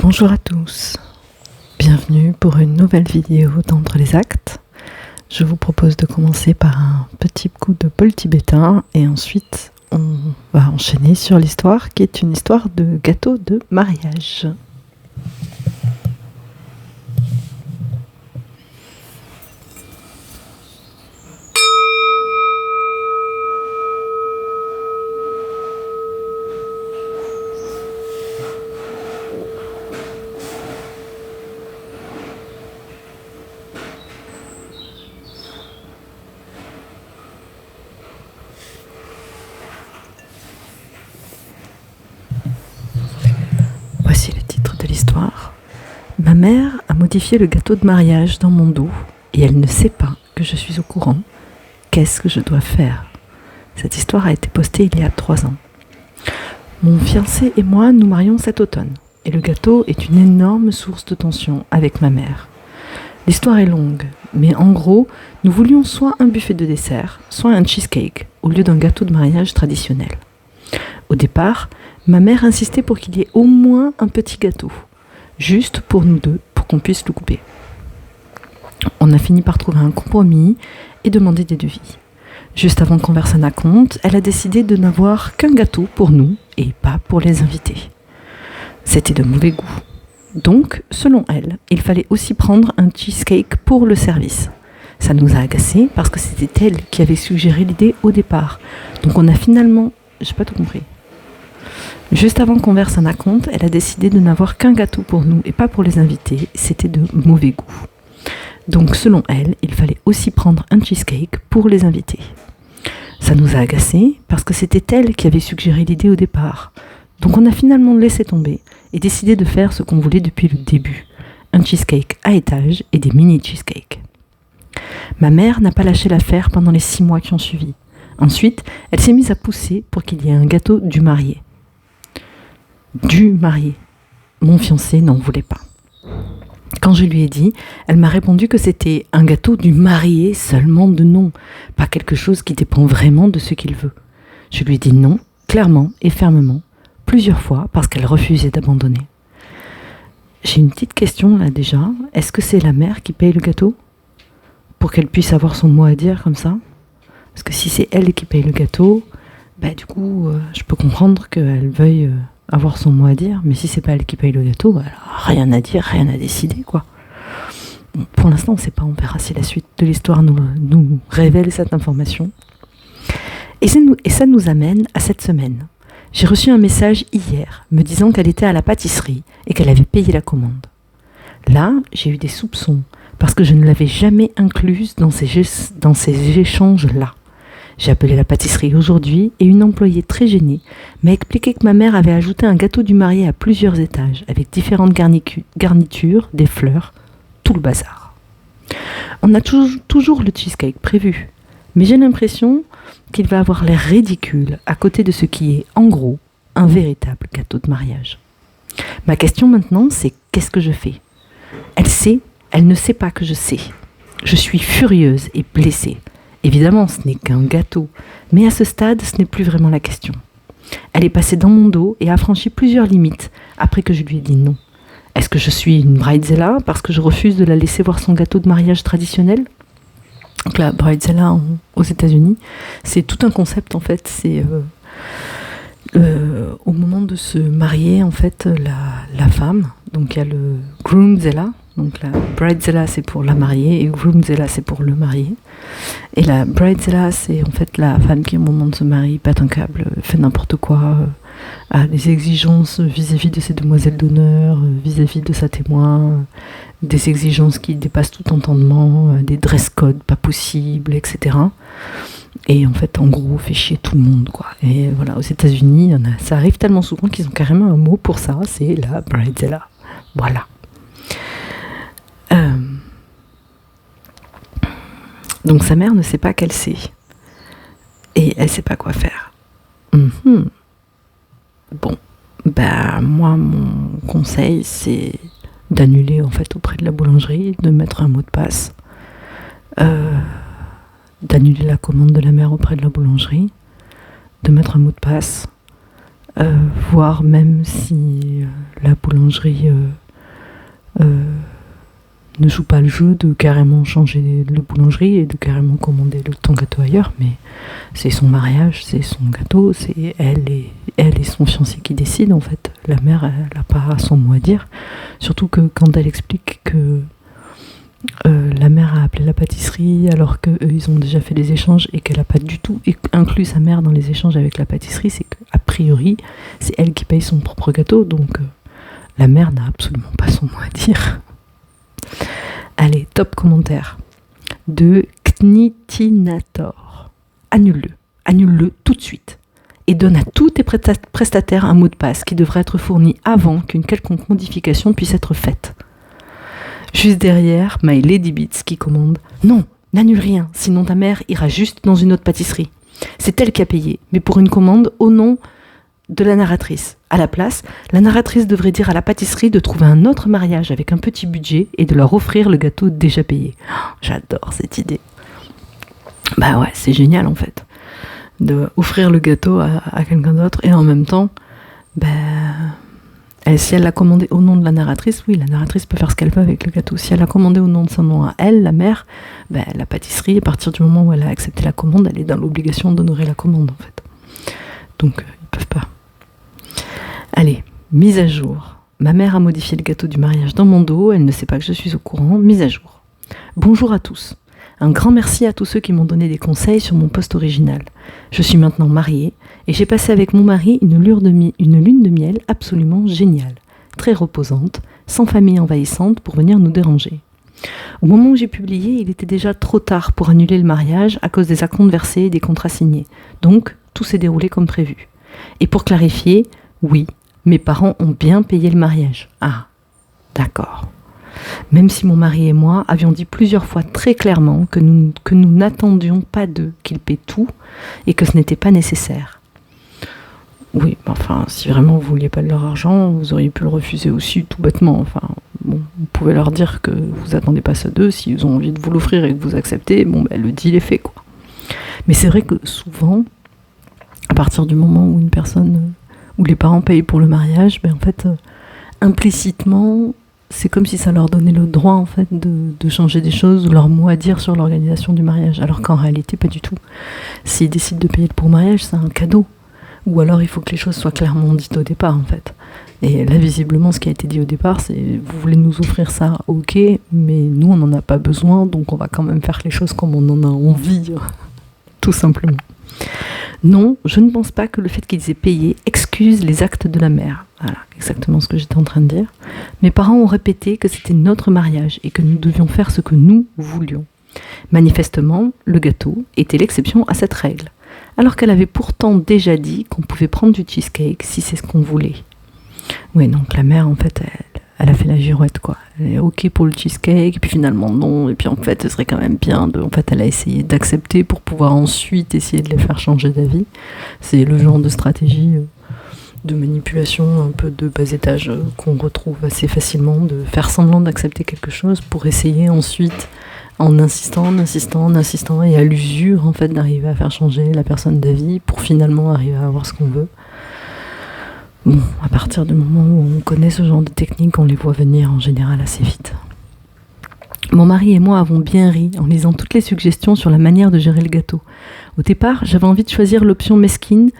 Bonjour à tous, bienvenue pour une nouvelle vidéo d'Entre les Actes. Je vous propose de commencer par un petit coup de bol tibétain et ensuite on va enchaîner sur l'histoire qui est une histoire de gâteau de mariage. Voici le titre de l'histoire. Ma mère a modifié le gâteau de mariage dans mon dos et elle ne sait pas que je suis au courant. Qu'est-ce que je dois faire ? Cette histoire a été postée il y a 3 ans. Mon fiancé et moi nous marions cet automne et le gâteau est une énorme source de tension avec ma mère. L'histoire est longue, mais en gros, nous voulions soit un buffet de dessert, soit un cheesecake au lieu d'un gâteau de mariage traditionnel. Au départ, ma mère insistait pour qu'il y ait au moins un petit gâteau, juste pour nous deux, pour qu'on puisse le couper. On a fini par trouver un compromis et demander des devis. Juste avant qu'on verse un acompte, elle a décidé de n'avoir qu'un gâteau pour nous et pas pour les invités. C'était de mauvais goût. Donc, selon elle, il fallait aussi prendre un cheesecake pour le service. Ça nous a agacés parce que c'était elle qui avait suggéré l'idée au départ. Donc on a finalement... J'ai pas tout compris. Juste avant qu'on verse un acompte, elle a décidé de n'avoir qu'un gâteau pour nous et pas pour les invités. C'était de mauvais goût. Donc selon elle, il fallait aussi prendre un cheesecake pour les invités. Ça nous a agacés parce que c'était elle qui avait suggéré l'idée au départ. Donc on a finalement laissé tomber et décidé de faire ce qu'on voulait depuis le début. Un cheesecake à étage et des mini cheesecakes. Ma mère n'a pas lâché l'affaire pendant les 6 mois qui ont suivi. Ensuite, elle s'est mise à pousser pour qu'il y ait un gâteau du marié. Du marié. Mon fiancé n'en voulait pas. Quand je lui ai dit, elle m'a répondu que c'était un gâteau du marié seulement de nom, pas quelque chose qui dépend vraiment de ce qu'il veut. Je lui ai dit non, clairement et fermement, plusieurs fois parce qu'elle refusait d'abandonner. J'ai une petite question là déjà, est-ce que c'est la mère qui paye le gâteau ? Pour qu'elle puisse avoir son mot à dire comme ça ? Parce que si c'est elle qui paye le gâteau, du coup, je peux comprendre qu'elle veuille avoir son mot à dire, mais si c'est pas elle qui paye le gâteau, elle a rien à dire, rien à décider, quoi. Bon, pour l'instant, on ne sait pas, on verra si la suite de l'histoire nous révèle cette information. Et ça nous amène à cette semaine. J'ai reçu un message hier me disant qu'elle était à la pâtisserie et qu'elle avait payé la commande. Là, j'ai eu des soupçons, parce que je ne l'avais jamais incluse dans ces échanges-là. J'ai appelé la pâtisserie aujourd'hui et une employée très gênée m'a expliqué que ma mère avait ajouté un gâteau du marié à plusieurs étages, avec différentes garnitures, des fleurs, tout le bazar. On a toujours le cheesecake prévu, mais j'ai l'impression qu'il va avoir l'air ridicule à côté de ce qui est, en gros, un véritable gâteau de mariage. Ma question maintenant, c'est qu'est-ce que je fais ? Elle ne sait pas que je sais. Je suis furieuse et blessée. Évidemment, ce n'est qu'un gâteau, mais à ce stade, ce n'est plus vraiment la question. Elle est passée dans mon dos et a franchi plusieurs limites après que je lui ai dit non. Est-ce que je suis une bridezilla parce que je refuse de la laisser voir son gâteau de mariage traditionnel ? Donc la bridezilla aux États-Unis, c'est tout un concept en fait. C'est au moment de se marier en fait, la femme. Donc il y a le groomzilla. Donc la bridezilla c'est pour la mariée et groomzilla c'est pour le marié. Et la bridezilla c'est en fait la femme qui au moment de se marier pète un câble, fait n'importe quoi, a des exigences vis-à-vis de ses demoiselles d'honneur, vis-à-vis de sa témoin, des exigences qui dépassent tout entendement, des dress codes pas possibles, etc. Et en fait en gros fait chier tout le monde quoi. Et voilà, aux États-Unis ça arrive tellement souvent qu'ils ont carrément un mot pour ça, c'est la bridezilla. Voilà. Donc sa mère ne sait pas qu'elle sait. Et elle ne sait pas quoi faire. Bon, moi mon conseil c'est d'annuler en fait auprès de la boulangerie, de mettre un mot de passe, d'annuler la commande de la mère auprès de la boulangerie, de mettre un mot de passe, voir même si la boulangerie ne joue pas le jeu de carrément changer de boulangerie et de carrément commander ton gâteau ailleurs, mais c'est son mariage, c'est son gâteau, c'est elle et son fiancé qui décident en fait. La mère, elle n'a pas son mot à dire, surtout que quand elle explique que la mère a appelé la pâtisserie alors qu'eux ils ont déjà fait des échanges et qu'elle n'a pas du tout inclus sa mère dans les échanges avec la pâtisserie, c'est qu'a priori c'est elle qui paye son propre gâteau, donc la mère n'a absolument pas son mot à dire. Allez, top commentaire de Knitinator. Annule-le tout de suite et donne à tous tes prestataires un mot de passe qui devrait être fourni avant qu'une quelconque modification puisse être faite. Juste derrière, My Lady Beats qui commande « Non, n'annule rien, sinon ta mère ira juste dans une autre pâtisserie. C'est elle qui a payé, mais pour une commande au nom de la narratrice. À la place, la narratrice devrait dire à la pâtisserie de trouver un autre mariage avec un petit budget et de leur offrir le gâteau déjà payé. Oh, j'adore cette idée. Bah ouais, c'est génial en fait. De offrir le gâteau à quelqu'un d'autre et en même temps, si elle l'a commandé au nom de la narratrice, oui, la narratrice peut faire ce qu'elle veut avec le gâteau. Si elle l'a commandé au nom de son nom à elle, la mère, la pâtisserie, à partir du moment où elle a accepté la commande, elle est dans l'obligation d'honorer la commande en fait. Donc, ils peuvent pas. Allez, mise à jour. Ma mère a modifié le gâteau du mariage dans mon dos, elle ne sait pas que je suis au courant, mise à jour. Bonjour à tous. Un grand merci à tous ceux qui m'ont donné des conseils sur mon post original. Je suis maintenant mariée et j'ai passé avec mon mari une lune de miel absolument géniale, très reposante, sans famille envahissante pour venir nous déranger. Au moment où j'ai publié, il était déjà trop tard pour annuler le mariage à cause des acomptes versés et des contrats signés. Donc, tout s'est déroulé comme prévu. Et pour clarifier, oui, mes parents ont bien payé le mariage. Ah, d'accord. Même si mon mari et moi avions dit plusieurs fois très clairement que nous n'attendions pas d'eux qu'ils paient tout et que ce n'était pas nécessaire. Oui, enfin, si vraiment vous vouliez pas de leur argent, vous auriez pu le refuser aussi, tout bêtement. Enfin, bon, vous pouvez leur dire que vous attendez pas ça d'eux, s'ils ont envie de vous l'offrir et que vous acceptez, le deal est fait, quoi. Mais c'est vrai que souvent, à partir du moment où une personne, où les parents payent pour le mariage, en fait, implicitement, c'est comme si ça leur donnait le droit en fait de changer des choses ou leur mot à dire sur l'organisation du mariage, alors qu'en réalité pas du tout. S'ils décident de payer pour mariage, c'est un cadeau, ou alors il faut que les choses soient clairement dites au départ en fait. Et là visiblement ce qui a été dit au départ, c'est vous voulez nous offrir ça, ok, mais nous on n'en a pas besoin, donc on va quand même faire les choses comme on en a envie, tout simplement. Non, je ne pense pas que le fait qu'ils aient payé excuse les actes de la mère. Voilà, exactement ce que j'étais en train de dire. Mes parents ont répété que c'était notre mariage et que nous devions faire ce que nous voulions. Manifestement, le gâteau était l'exception à cette règle, alors qu'elle avait pourtant déjà dit qu'on pouvait prendre du cheesecake si c'est ce qu'on voulait. Oui, donc la mère, en fait, elle a fait la girouette, quoi. Elle est ok pour le cheesecake, et puis finalement non, et puis en fait, ce serait quand même bien de... En fait, elle a essayé d'accepter pour pouvoir ensuite essayer de les faire changer d'avis. C'est le genre de stratégie de manipulation un peu de bas étage qu'on retrouve assez facilement, de faire semblant d'accepter quelque chose pour essayer ensuite, en insistant, et à l'usure, en fait, d'arriver à faire changer la personne d'avis pour finalement arriver à avoir ce qu'on veut. Bon, à partir du moment où on connaît ce genre de techniques, on les voit venir en général assez vite. Mon mari et moi avons bien ri en lisant toutes les suggestions sur la manière de gérer le gâteau. Au départ, j'avais envie de choisir l'option mesquine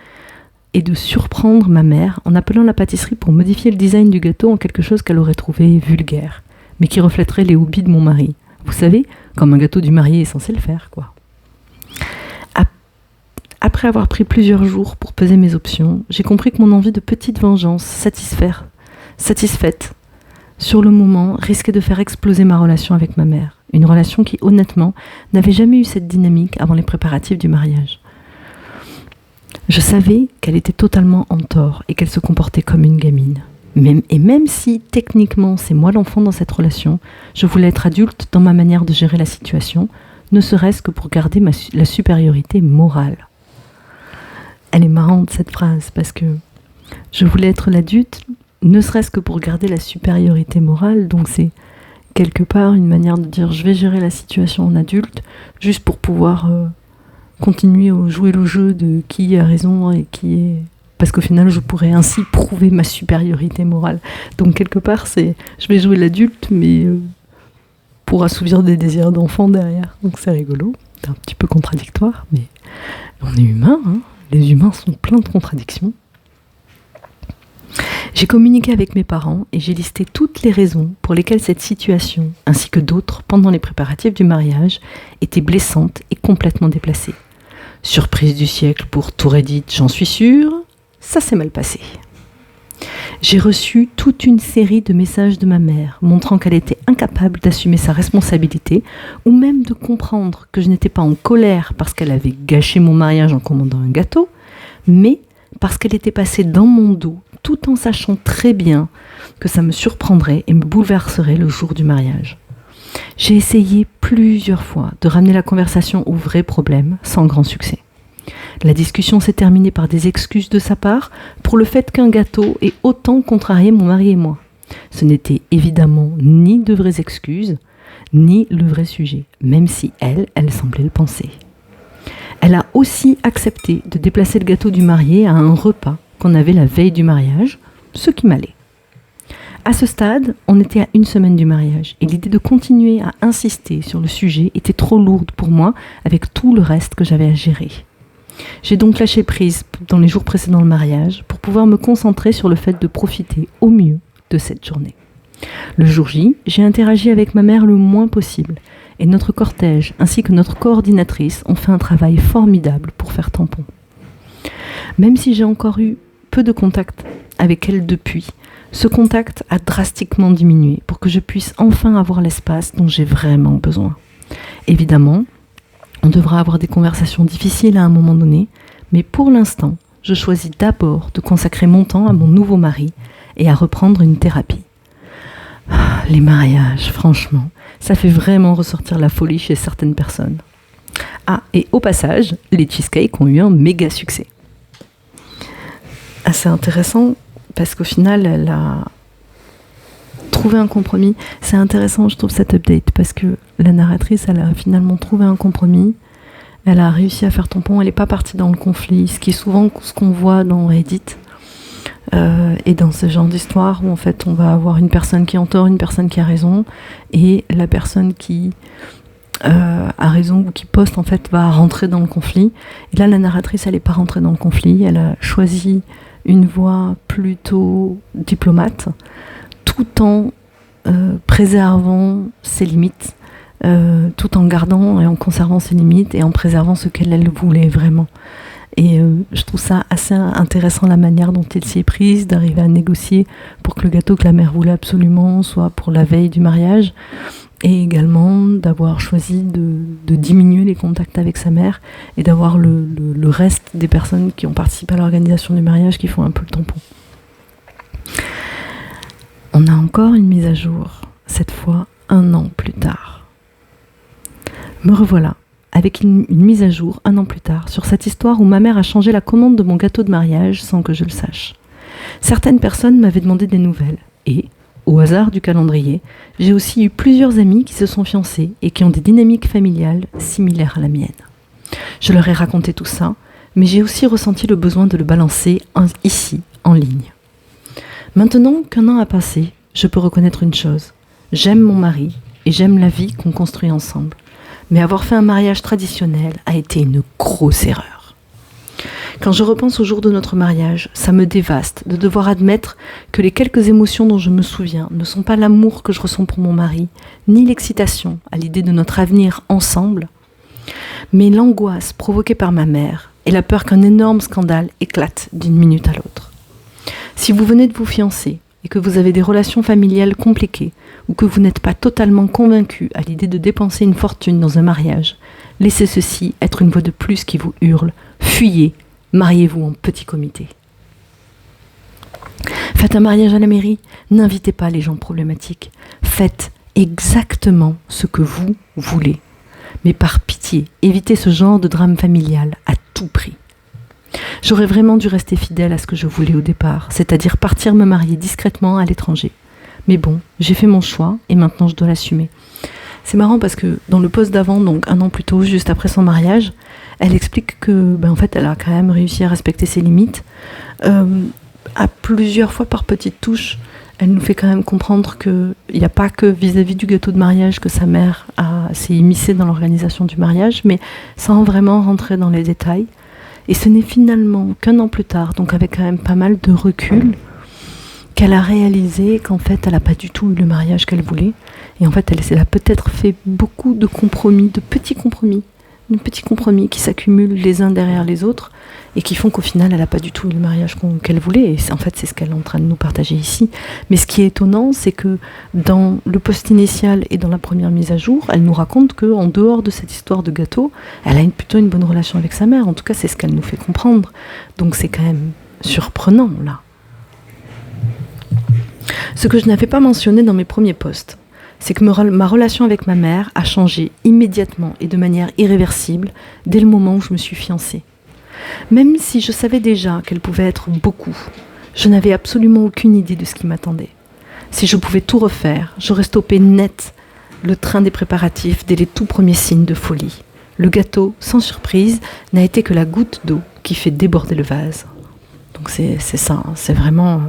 et de surprendre ma mère en appelant la pâtisserie pour modifier le design du gâteau en quelque chose qu'elle aurait trouvé vulgaire, mais qui reflèterait les hobbies de mon mari. Vous savez, comme un gâteau du marié est censé le faire, quoi. Après avoir pris plusieurs jours pour peser mes options, j'ai compris que mon envie de petite vengeance satisfaite, sur le moment, risquait de faire exploser ma relation avec ma mère. Une relation qui, honnêtement, n'avait jamais eu cette dynamique avant les préparatifs du mariage. Je savais qu'elle était totalement en tort et qu'elle se comportait comme une gamine. Même si, techniquement, c'est moi l'enfant dans cette relation, je voulais être adulte dans ma manière de gérer la situation, ne serait-ce que pour garder la supériorité morale. Elle est marrante cette phrase parce que je voulais être l'adulte, ne serait-ce que pour garder la supériorité morale, donc c'est quelque part une manière de dire je vais gérer la situation en adulte, juste pour pouvoir continuer à jouer le jeu de qui a raison et qui est parce qu'au final, je pourrais ainsi prouver ma supériorité morale. Donc, quelque part, je vais jouer l'adulte, mais pour assouvir des désirs d'enfant derrière. Donc, c'est rigolo. C'est un petit peu contradictoire, mais on est humain, hein. Les humains sont pleins de contradictions. J'ai communiqué avec mes parents et j'ai listé toutes les raisons pour lesquelles cette situation, ainsi que d'autres pendant les préparatifs du mariage, était blessante et complètement déplacée. Surprise du siècle pour Touredite, j'en suis sûre, ça s'est mal passé. J'ai reçu toute une série de messages de ma mère montrant qu'elle était incapable d'assumer sa responsabilité ou même de comprendre que je n'étais pas en colère parce qu'elle avait gâché mon mariage en commandant un gâteau, mais parce qu'elle était passée dans mon dos tout en sachant très bien que ça me surprendrait et me bouleverserait le jour du mariage. J'ai essayé plusieurs fois de ramener la conversation au vrai problème, sans grand succès. La discussion s'est terminée par des excuses de sa part pour le fait qu'un gâteau ait autant contrarié mon mari et moi. Ce n'était évidemment ni de vraies excuses, ni le vrai sujet, même si elle semblait le penser. Elle a aussi accepté de déplacer le gâteau du marié à un repas qu'on avait la veille du mariage, ce qui m'allait. À ce stade, on était à 1 semaine du mariage et l'idée de continuer à insister sur le sujet était trop lourde pour moi avec tout le reste que j'avais à gérer. J'ai donc lâché prise dans les jours précédant le mariage pour pouvoir me concentrer sur le fait de profiter au mieux de cette journée. Le jour J, j'ai interagi avec ma mère le moins possible et notre cortège ainsi que notre coordinatrice ont fait un travail formidable pour faire tampon. Même si j'ai encore eu peu de contact avec elle depuis, ce contact a drastiquement diminué pour que je puisse enfin avoir l'espace dont j'ai vraiment besoin. Évidemment, on devra avoir des conversations difficiles à un moment donné, mais pour l'instant, je choisis d'abord de consacrer mon temps à mon nouveau mari et à reprendre une thérapie. Les mariages, franchement, ça fait vraiment ressortir la folie chez certaines personnes. Ah, et au passage, les cheesecakes ont eu un méga succès. Assez intéressant, parce qu'au final, elle a trouvé un compromis. C'est intéressant, je trouve, cet update, parce que la narratrice, elle a finalement trouvé un compromis. Elle a réussi à faire tampon, elle n'est pas partie dans le conflit, ce qui est souvent ce qu'on voit dans Reddit. Et dans ce genre d'histoire où en fait on va avoir une personne qui a tort, une personne qui a raison, et la personne qui a raison ou qui poste en fait va rentrer dans le conflit. Et là la narratrice elle n'est pas rentrée dans le conflit, elle a choisi une voie plutôt diplomate tout en préservant ses limites, tout en gardant et en conservant ses limites et en préservant ce qu'elle voulait vraiment. Et je trouve ça assez intéressant la manière dont elle s'y est prise, d'arriver à négocier pour que le gâteau que la mère voulait absolument soit pour la veille du mariage, et également d'avoir choisi de diminuer les contacts avec sa mère et d'avoir le reste des personnes qui ont participé à l'organisation du mariage qui font un peu le tampon. On a encore une mise à jour, cette fois 1 an plus tard. Me revoilà avec une mise à jour 1 an plus tard sur cette histoire où ma mère a changé la commande de mon gâteau de mariage sans que je le sache. Certaines personnes m'avaient demandé des nouvelles et, au hasard du calendrier, j'ai aussi eu plusieurs amis qui se sont fiancés et qui ont des dynamiques familiales similaires à la mienne. Je leur ai raconté tout ça, mais j'ai aussi ressenti le besoin de le balancer ici, en ligne. Maintenant qu'un an a passé, je peux reconnaître une chose. J'aime mon mari et j'aime la vie qu'on construit ensemble. Mais avoir fait un mariage traditionnel a été une grosse erreur. Quand je repense au jour de notre mariage, ça me dévaste de devoir admettre que les quelques émotions dont je me souviens ne sont pas l'amour que je ressens pour mon mari, ni l'excitation à l'idée de notre avenir ensemble, mais l'angoisse provoquée par ma mère et la peur qu'un énorme scandale éclate d'une minute à l'autre. Si vous venez de vous fiancer et que vous avez des relations familiales compliquées ou que vous n'êtes pas totalement convaincu à l'idée de dépenser une fortune dans un mariage, laissez ceci être une voix de plus qui vous hurle « Fuyez, mariez-vous en petit comité ». Faites un mariage à la mairie, n'invitez pas les gens problématiques. Faites exactement ce que vous voulez. Mais par pitié, évitez ce genre de drame familial à tout prix. J'aurais vraiment dû rester fidèle à ce que je voulais au départ, c'est-à-dire partir me marier discrètement à l'étranger. Mais bon, j'ai fait mon choix et maintenant je dois l'assumer. C'est marrant parce que dans le post d'avant, donc 1 an plus tôt, juste après son mariage, elle explique que, en fait, elle a quand même réussi à respecter ses limites. À plusieurs fois par petites touches, elle nous fait quand même comprendre qu'il n'y a pas que vis-à-vis du gâteau de mariage que sa mère s'est immiscée dans l'organisation du mariage, mais sans vraiment rentrer dans les détails. Et ce n'est finalement qu'1 an plus tard, donc avec quand même pas mal de recul, qu'elle a réalisé qu'en fait, elle n'a pas du tout eu le mariage qu'elle voulait. Et en fait, elle a peut-être fait beaucoup de compromis, de petits compromis qui s'accumulent les uns derrière les autres et qui font qu'au final, elle n'a pas du tout eu le mariage qu'elle voulait. Et en fait, c'est ce qu'elle est en train de nous partager ici. Mais ce qui est étonnant, c'est que dans le post initial et dans la première mise à jour, elle nous raconte qu'en dehors de cette histoire de gâteau, elle a plutôt une bonne relation avec sa mère. En tout cas, c'est ce qu'elle nous fait comprendre. Donc c'est quand même surprenant, là. Ce que je n'avais pas mentionné dans mes premiers posts, c'est que ma relation avec ma mère a changé immédiatement et de manière irréversible dès le moment où je me suis fiancée. Même si je savais déjà qu'elle pouvait être beaucoup, je n'avais absolument aucune idée de ce qui m'attendait. Si je pouvais tout refaire, j'aurais stoppé net le train des préparatifs dès les tout premiers signes de folie. Le gâteau, sans surprise, n'a été que la goutte d'eau qui fait déborder le vase. Donc c'est ça, c'est vraiment...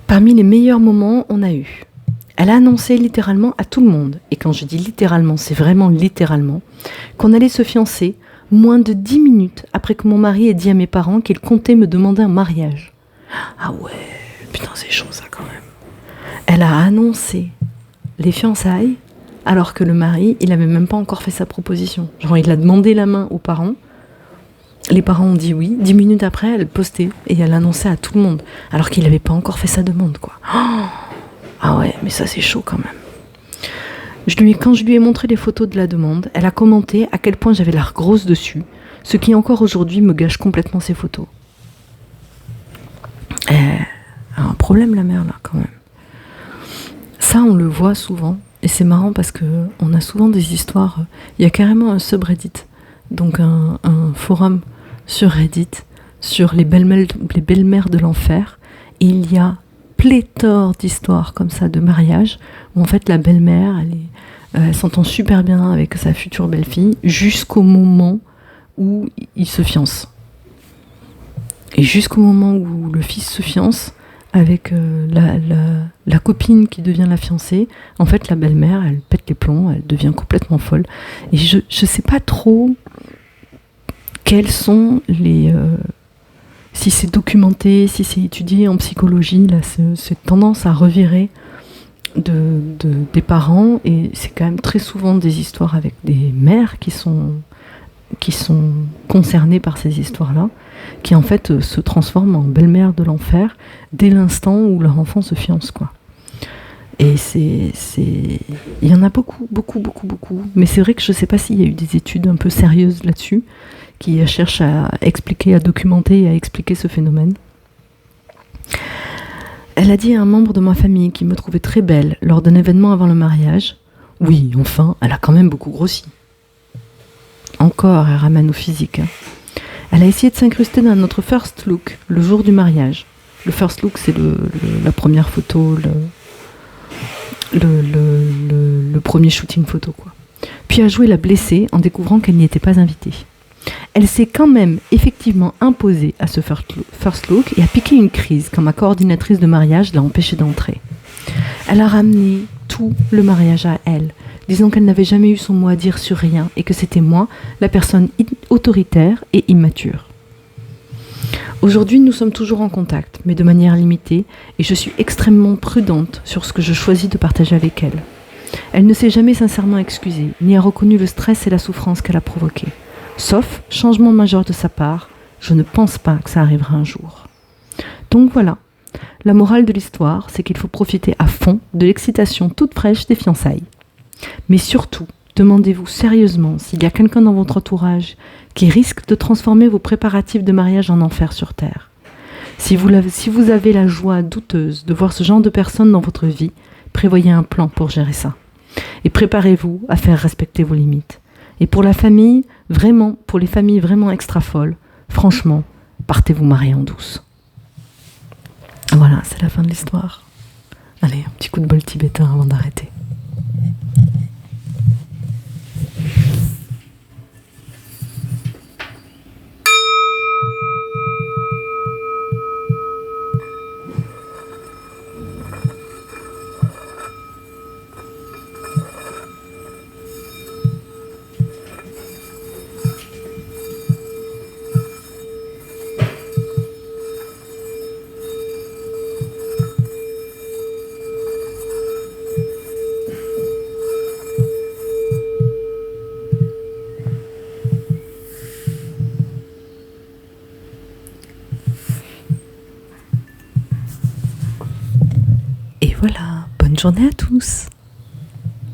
Parmi les meilleurs moments, on a eu. Elle a annoncé littéralement à tout le monde, et quand je dis littéralement, c'est vraiment littéralement, qu'on allait se fiancer moins de 10 minutes après que mon mari ait dit à mes parents qu'il comptait me demander un mariage. Ah ouais, putain c'est chaud ça quand même. Elle a annoncé les fiançailles alors que le mari, il n'avait même pas encore fait sa proposition. Genre il a demandé la main aux parents, les parents ont dit oui, 10 minutes après elle postait et elle annonçait à tout le monde alors qu'il n'avait pas encore fait sa demande quoi. Oh, ah ouais, mais ça c'est chaud quand même. Quand je lui ai montré les photos de la demande, elle a commenté à quel point j'avais l'air grosse dessus, ce qui encore aujourd'hui me gâche complètement ces photos. Elle a un problème la mère là quand même. Ça on le voit souvent, et c'est marrant parce qu'on a souvent des histoires, il y a carrément un subreddit, donc un forum sur Reddit, sur les belles-mères de l'enfer, et il y a pléthore d'histoires comme ça de mariage, où en fait la belle-mère, elle s'entend super bien avec sa future belle-fille, jusqu'au moment où ils se fiancent. Et jusqu'au moment où le fils se fiance, avec la copine qui devient la fiancée, en fait la belle-mère, elle pète les plombs, elle devient complètement folle. Et je sais pas trop quels sont les... si c'est documenté, si c'est étudié en psychologie, là, cette tendance à revirer des parents, et c'est quand même très souvent des histoires avec des mères qui sont concernées par ces histoires-là, qui en fait se transforment en belle-mère de l'enfer dès l'instant où leur enfant se fiance, quoi. Et il y en a beaucoup, mais c'est vrai que je sais pas s'il y a eu des études un peu sérieuses là-dessus, qui cherchent à expliquer, à documenter et à expliquer ce phénomène. Elle a dit à un membre de ma famille qui me trouvait très belle lors d'un événement avant le mariage, oui, enfin, elle a quand même beaucoup grossi. Encore, elle ramène au physique. Elle a essayé de s'incruster dans notre first look, le jour du mariage. Le first look, c'est la première photo, le premier shooting photo, quoi. Puis a joué la blessée en découvrant qu'elle n'y était pas invitée. Elle s'est quand même effectivement imposée à ce first look et a piqué une crise quand ma coordinatrice de mariage l'a empêchée d'entrer. Elle a ramené tout le mariage à elle, disant qu'elle n'avait jamais eu son mot à dire sur rien et que c'était moi, la personne autoritaire et immature. Aujourd'hui, nous sommes toujours en contact, mais de manière limitée, et je suis extrêmement prudente sur ce que je choisis de partager avec elle. Elle ne s'est jamais sincèrement excusée, ni a reconnu le stress et la souffrance qu'elle a provoqués. Sauf changement majeur de sa part, je ne pense pas que ça arrivera un jour. Donc voilà, la morale de l'histoire, c'est qu'il faut profiter à fond de l'excitation toute fraîche des fiançailles. Mais surtout, demandez-vous sérieusement s'il y a quelqu'un dans votre entourage qui risque de transformer vos préparatifs de mariage en enfer sur terre. Si vous avez la joie douteuse de voir ce genre de personnes dans votre vie, prévoyez un plan pour gérer ça. Et préparez-vous à faire respecter vos limites. Et pour la famille, vraiment, pour les familles vraiment extra folles, franchement, partez vous marier en douce. Voilà, c'est la fin de l'histoire. Allez, un petit coup de bol tibétain avant d'arrêter. voilà, bonne journée à tous.